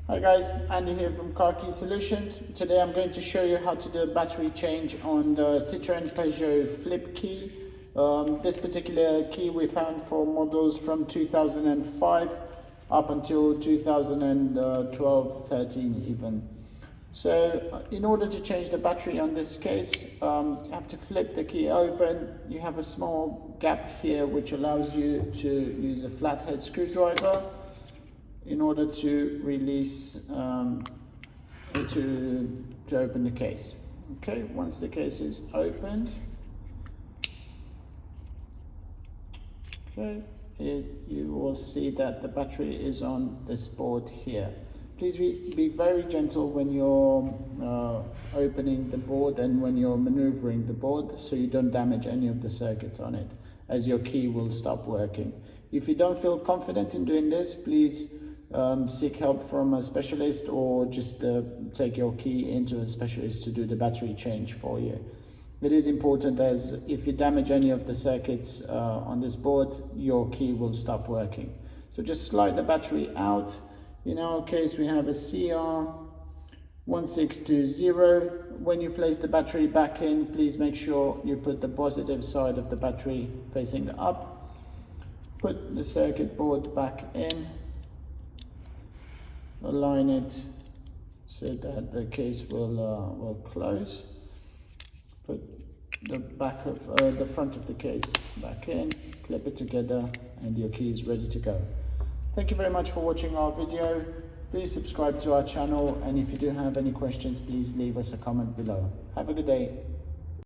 Hi guys, Andy here from Car Key Solutions. Today I'm going to show you how to do a battery change on the Citroen Peugeot flip key. This particular key we found for models from 2005 up until 2012-13 even. So in order to change the battery on this case, you have to flip the key open. You have a small gap here which allows you to use a flathead screwdriver in order to release to open the case. Okay, once the case is opened, okay, you will see that the battery is on this board here. Please be very gentle when you're opening the board and when you're maneuvering the board, so you don't damage any of the circuits on it, as your key will stop working. If you don't feel confident in doing this, please seek help from a specialist, or just take your key into a specialist to do the battery change for you. It is important, as if you damage any of the circuits on this board, your key will stop working. So just slide the battery out. In our case, we have a CR1620. When you place the battery back in, please make sure you put the positive side of the battery facing up. Put the circuit board back in. Align it so that the case will close. Put the back of the front of the case back in, clip it together, and your key is ready to go. Thank you very much for watching our video. Please subscribe to our channel, and if you do have any questions, please leave us a comment below. Have a good day.